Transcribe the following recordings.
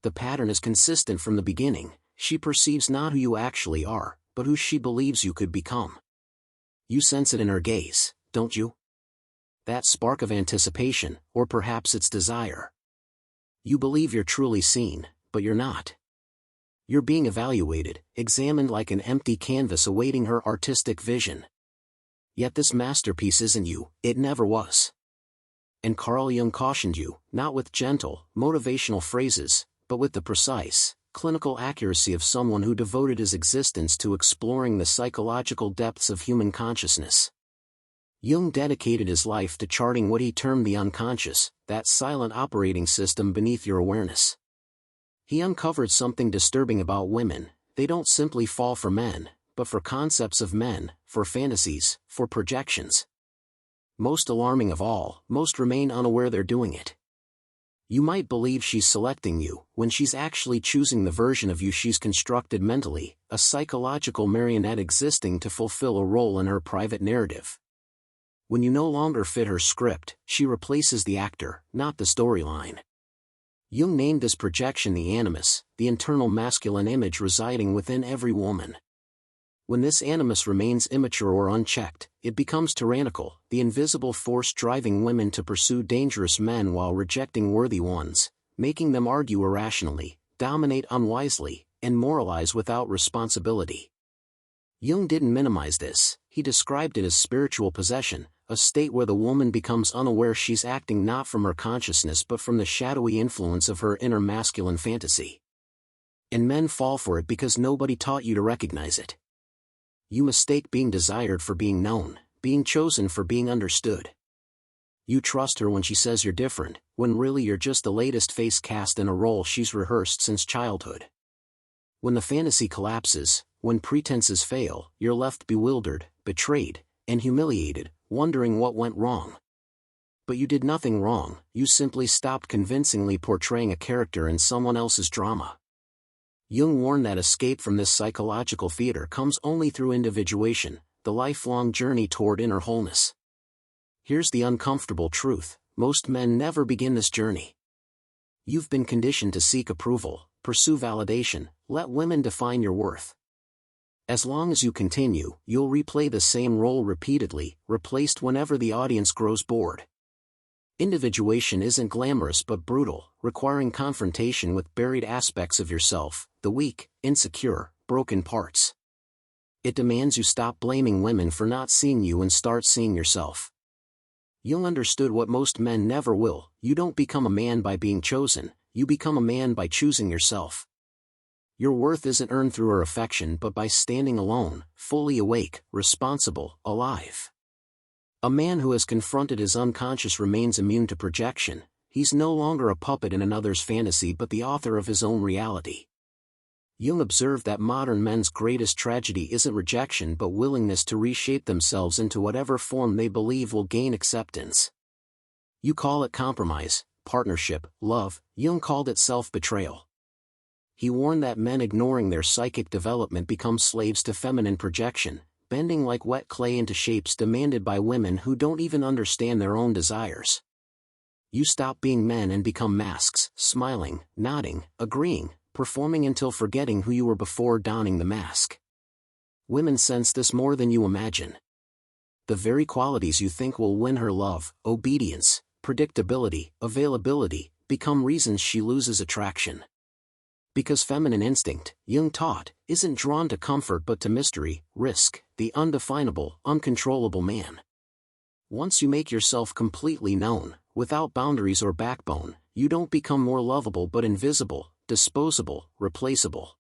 The pattern is consistent from the beginning. She perceives not who you actually are, but who she believes you could become. You sense it in her gaze, don't you? That spark of anticipation, or perhaps it's desire. You believe you're truly seen, but you're not. You're being evaluated, examined like an empty canvas awaiting her artistic vision. Yet this masterpiece isn't you, it never was. And Carl Jung cautioned you, not with gentle, motivational phrases, but with the precise, clinical accuracy of someone who devoted his existence to exploring the psychological depths of human consciousness. Jung dedicated his life to charting what he termed the unconscious, that silent operating system beneath your awareness. He uncovered something disturbing about women: they don't simply fall for men, but for concepts of men, for fantasies, for projections. Most alarming of all, most remain unaware they're doing it. You might believe she's selecting you, when she's actually choosing the version of you she's constructed mentally, a psychological marionette existing to fulfill a role in her private narrative. When you no longer fit her script, she replaces the actor, not the storyline. Jung named this projection the animus, the internal masculine image residing within every woman. When this animus remains immature or unchecked, it becomes tyrannical, the invisible force driving women to pursue dangerous men while rejecting worthy ones, making them argue irrationally, dominate unwisely, and moralize without responsibility. Jung didn't minimize this, he described it as spiritual possession, a state where the woman becomes unaware she's acting not from her consciousness but from the shadowy influence of her inner masculine fantasy. And men fall for it because nobody taught you to recognize it. You mistake being desired for being known, being chosen for being understood. You trust her when she says you're different, when really you're just the latest face cast in a role she's rehearsed since childhood. When the fantasy collapses, when pretenses fail, you're left bewildered, betrayed, and humiliated, wondering what went wrong. But you did nothing wrong, you simply stopped convincingly portraying a character in someone else's drama. Jung warned that escape from this psychological theater comes only through individuation, the lifelong journey toward inner wholeness. Here's the uncomfortable truth: most men never begin this journey. You've been conditioned to seek approval, pursue validation, let women define your worth. As long as you continue, you'll replay the same role repeatedly, replaced whenever the audience grows bored. Individuation isn't glamorous but brutal, requiring confrontation with buried aspects of yourself, the weak, insecure, broken parts. It demands you stop blaming women for not seeing you and start seeing yourself. Jung understood what most men never will: you don't become a man by being chosen, you become a man by choosing yourself. Your worth isn't earned through her affection but by standing alone, fully awake, responsible, alive. A man who has confronted his unconscious remains immune to projection. He's no longer a puppet in another's fantasy but the author of his own reality. Jung observed that modern men's greatest tragedy isn't rejection but willingness to reshape themselves into whatever form they believe will gain acceptance. You call it compromise, partnership, love; Jung called it self-betrayal. He warned that men ignoring their psychic development become slaves to feminine projection, bending like wet clay into shapes demanded by women who don't even understand their own desires. You stop being men and become masks, smiling, nodding, agreeing, performing until forgetting who you were before donning the mask. Women sense this more than you imagine. The very qualities you think will win her love, obedience, predictability, availability, become reasons she loses attraction. Because feminine instinct, Jung taught, isn't drawn to comfort but to mystery, risk, the undefinable, uncontrollable man. Once you make yourself completely known, without boundaries or backbone, you don't become more lovable but invisible, disposable, replaceable.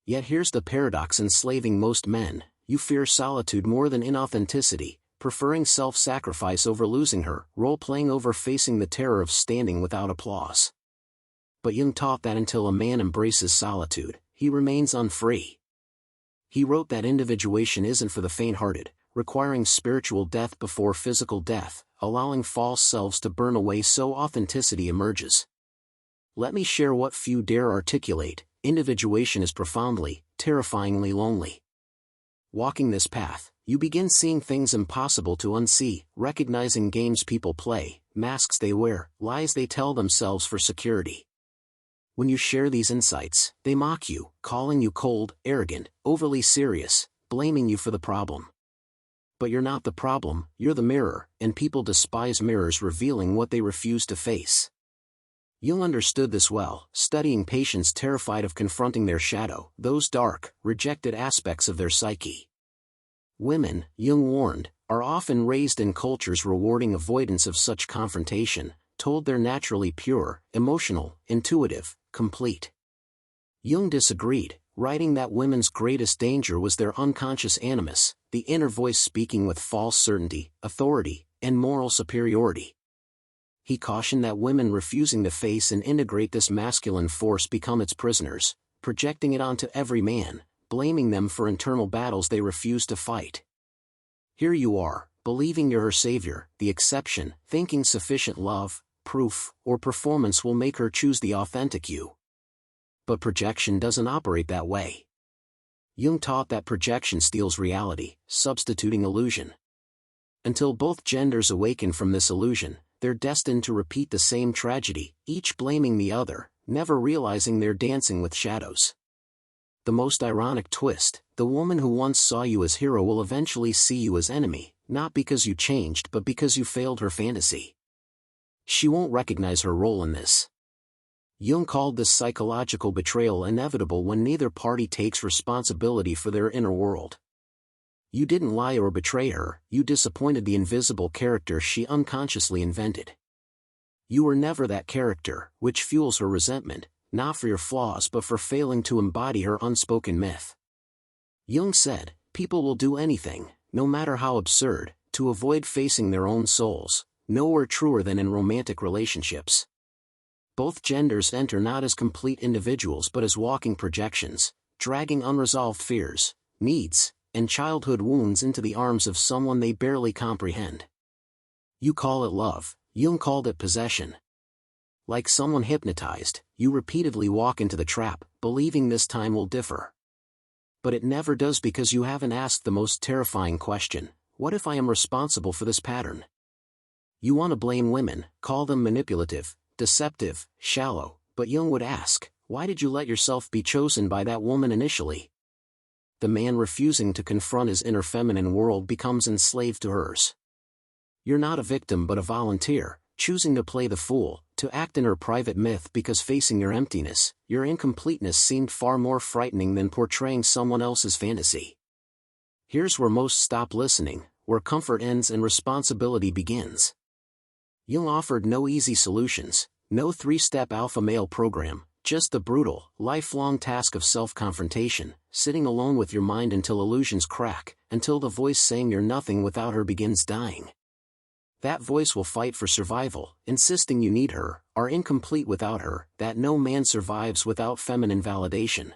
Yet here's the paradox enslaving most men: you fear solitude more than inauthenticity, preferring self-sacrifice over losing her, role-playing over facing the terror of standing without applause. But Jung taught that until a man embraces solitude, he remains unfree. He wrote that individuation isn't for the faint-hearted, requiring spiritual death before physical death, allowing false selves to burn away so authenticity emerges. Let me share what few dare articulate: individuation is profoundly, terrifyingly lonely. Walking this path, you begin seeing things impossible to unsee, recognizing games people play, masks they wear, lies they tell themselves for security. When you share these insights, they mock you, calling you cold, arrogant, overly serious, blaming you for the problem. But you're not the problem, you're the mirror, and people despise mirrors revealing what they refuse to face. Jung understood this well, studying patients terrified of confronting their shadow, those dark, rejected aspects of their psyche. Women, Jung warned, are often raised in cultures rewarding avoidance of such confrontation, told they're naturally pure, emotional, intuitive, complete. Jung disagreed, writing that women's greatest danger was their unconscious animus, the inner voice speaking with false certainty, authority, and moral superiority. He cautioned that women refusing to face and integrate this masculine force become its prisoners, projecting it onto every man, blaming them for internal battles they refuse to fight. Here you are, believing you're her savior, the exception, thinking sufficient love, proof, or performance will make her choose the authentic you. But projection doesn't operate that way. Jung taught that projection steals reality, substituting illusion. Until both genders awaken from this illusion, they're destined to repeat the same tragedy, each blaming the other, never realizing they're dancing with shadows. The most ironic twist, the woman who once saw you as hero will eventually see you as enemy, not because you changed but because you failed her fantasy. She won't recognize her role in this. Jung called this psychological betrayal inevitable when neither party takes responsibility for their inner world. You didn't lie or betray her, you disappointed the invisible character she unconsciously invented. You were never that character, which fuels her resentment, not for your flaws but for failing to embody her unspoken myth. Jung said, people will do anything, no matter how absurd, to avoid facing their own souls, nowhere truer than in romantic relationships. Both genders enter not as complete individuals but as walking projections, dragging unresolved fears, needs, and childhood wounds into the arms of someone they barely comprehend. You call it love, Jung called it possession. Like someone hypnotized, you repeatedly walk into the trap, believing this time will differ. But it never does because you haven't asked the most terrifying question, what if I am responsible for this pattern? You want to blame women, call them manipulative, deceptive, shallow, but Jung would ask, why did you let yourself be chosen by that woman initially? The man refusing to confront his inner feminine world becomes enslaved to hers. You're not a victim but a volunteer, choosing to play the fool, to act in her private myth because facing your emptiness, your incompleteness seemed far more frightening than portraying someone else's fantasy. Here's where most stop listening, where comfort ends and responsibility begins. Jung offered no easy solutions, no three-step alpha male program, just the brutal, lifelong task of self-confrontation, sitting alone with your mind until illusions crack, until the voice saying you're nothing without her begins dying. That voice will fight for survival, insisting you need her, are incomplete without her, that no man survives without feminine validation.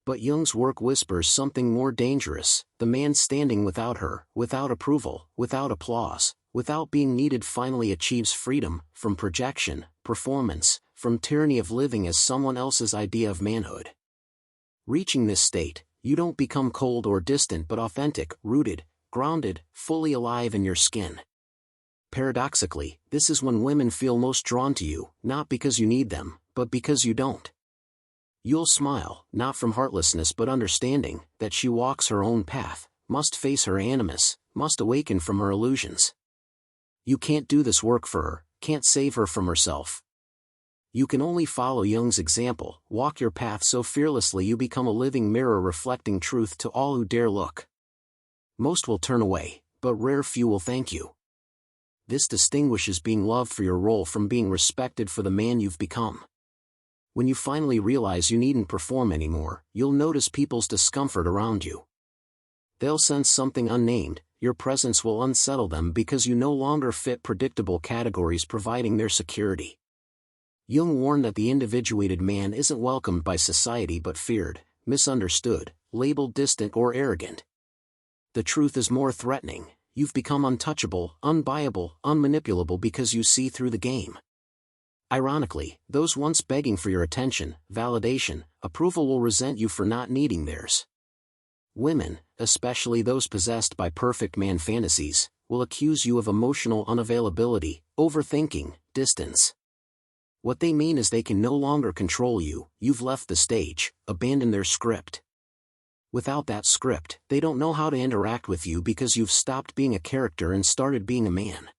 But Jung's work whispers something more dangerous, the man standing without her, without approval, without applause, without being needed finally achieves freedom, from projection, performance, from tyranny of living as someone else's idea of manhood. Reaching this state, you don't become cold or distant but authentic, rooted, grounded, fully alive in your skin. Paradoxically, this is when women feel most drawn to you, not because you need them, but because you don't. You'll smile, not from heartlessness but understanding, that she walks her own path, must face her animus, must awaken from her illusions. You can't do this work for her, can't save her from herself. You can only follow Jung's example, walk your path so fearlessly you become a living mirror reflecting truth to all who dare look. Most will turn away, but rare few will thank you. This distinguishes being loved for your role from being respected for the man you've become. When you finally realize you needn't perform anymore, you'll notice people's discomfort around you. They'll sense something unnamed, your presence will unsettle them because you no longer fit predictable categories providing their security. Jung warned that the individuated man isn't welcomed by society but feared, misunderstood, labeled distant or arrogant. The truth is more threatening, you've become untouchable, unbuyable, unmanipulable because you see through the game. Ironically, those once begging for your attention, validation, approval will resent you for not needing theirs. Women, especially those possessed by perfect man fantasies, will accuse you of emotional unavailability, overthinking, distance. What they mean is they can no longer control you, you've left the stage, abandoned their script. Without that script, they don't know how to interact with you because you've stopped being a character and started being a man.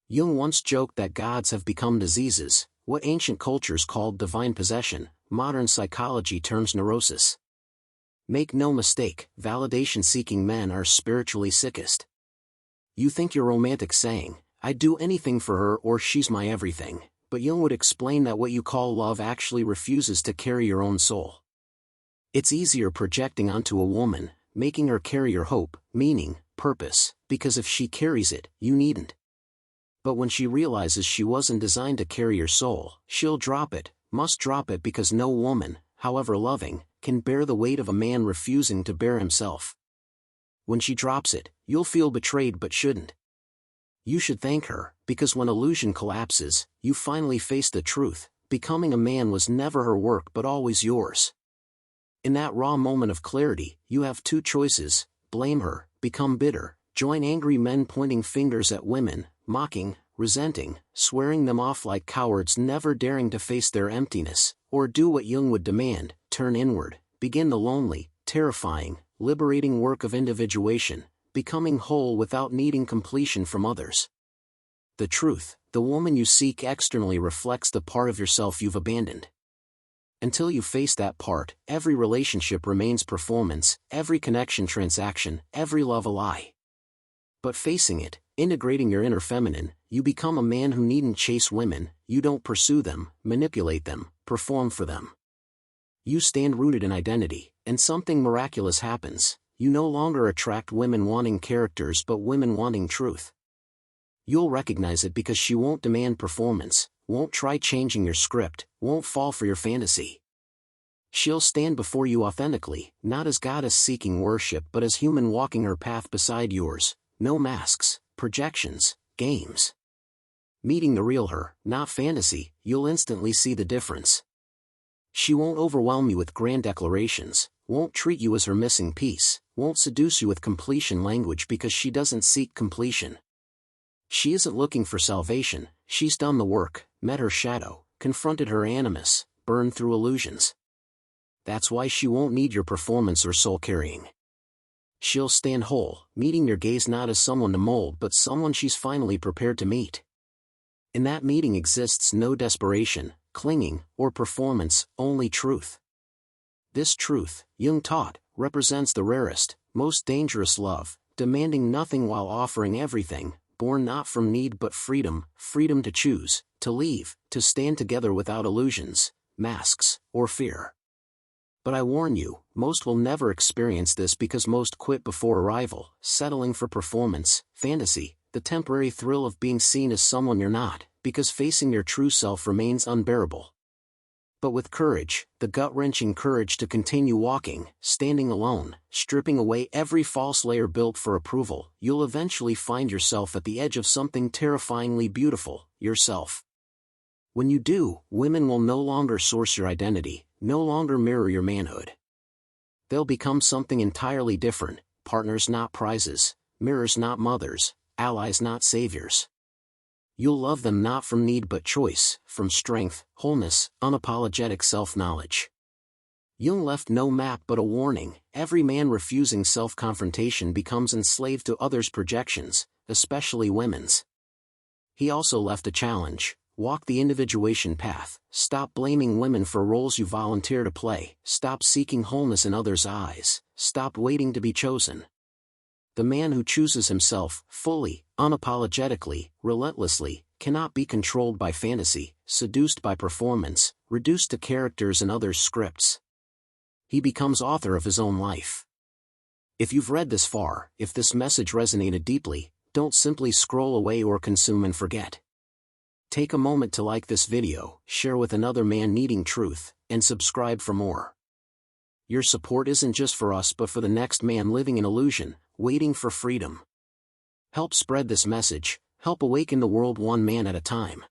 Jung once joked that gods have become diseases, what ancient cultures called divine possession, modern psychology terms neurosis. Make no mistake, validation-seeking men are spiritually sickest. You think you're romantic saying, "I'd do anything for her" or "she's my everything," but Jung would explain that what you call love actually refuses to carry your own soul. It's easier projecting onto a woman, making her carry your hope, meaning, purpose, because if she carries it, you needn't. But when she realizes she wasn't designed to carry your soul, she'll drop it, must drop it because no woman, however loving, can bear the weight of a man refusing to bear himself. When she drops it, you'll feel betrayed but shouldn't. You should thank her, because when illusion collapses, you finally face the truth, becoming a man was never her work but always yours. In that raw moment of clarity, you have two choices: blame her, become bitter, join angry men pointing fingers at women, mocking, resenting, swearing them off like cowards never daring to face their emptiness, or do what Jung would demand, turn inward, begin the lonely, terrifying, liberating work of individuation, becoming whole without needing completion from others. The truth, the woman you seek externally reflects the part of yourself you've abandoned. Until you face that part, every relationship remains performance, every connection transaction, every love a lie. But facing it, integrating your inner feminine, you become a man who needn't chase women, you don't pursue them, manipulate them, perform for them. You stand rooted in identity, and something miraculous happens. You no longer attract women wanting characters but women wanting truth. You'll recognize it because she won't demand performance, won't try changing your script, won't fall for your fantasy. She'll stand before you authentically, not as goddess seeking worship but as human walking her path beside yours, no masks, projections, games. Meeting the real her, not fantasy, you'll instantly see the difference. She won't overwhelm you with grand declarations, won't treat you as her missing piece, won't seduce you with completion language because she doesn't seek completion. She isn't looking for salvation, she's done the work, met her shadow, confronted her animus, burned through illusions. That's why she won't need your performance or soul carrying. She'll stand whole, meeting your gaze not as someone to mold but someone she's finally prepared to meet. In that meeting exists no desperation, clinging, or performance, only truth. This truth, Jung taught, represents the rarest, most dangerous love, demanding nothing while offering everything, born not from need but freedom, freedom to choose, to leave, to stand together without illusions, masks, or fear. But I warn you, most will never experience this because most quit before arrival, settling for performance, fantasy, the temporary thrill of being seen as someone you're not, because facing your true self remains unbearable. But with courage, the gut-wrenching courage to continue walking, standing alone, stripping away every false layer built for approval, you'll eventually find yourself at the edge of something terrifyingly beautiful, yourself. When you do, women will no longer source your identity, no longer mirror your manhood. They'll become something entirely different, partners not prizes, mirrors not mothers, allies not saviors. You'll love them not from need but choice, from strength, wholeness, unapologetic self-knowledge. Jung left no map but a warning: every man refusing self-confrontation becomes enslaved to others' projections, especially women's. He also left a challenge: walk the individuation path, stop blaming women for roles you volunteer to play, stop seeking wholeness in others' eyes, stop waiting to be chosen. The man who chooses himself, fully, unapologetically, relentlessly, cannot be controlled by fantasy, seduced by performance, reduced to characters and others' scripts. He becomes author of his own life. If you've read this far, if this message resonated deeply, don't simply scroll away or consume and forget. Take a moment to like this video, share with another man needing truth, and subscribe for more. Your support isn't just for us but for the next man living in illusion, waiting for freedom. Help spread this message, help awaken the world one man at a time.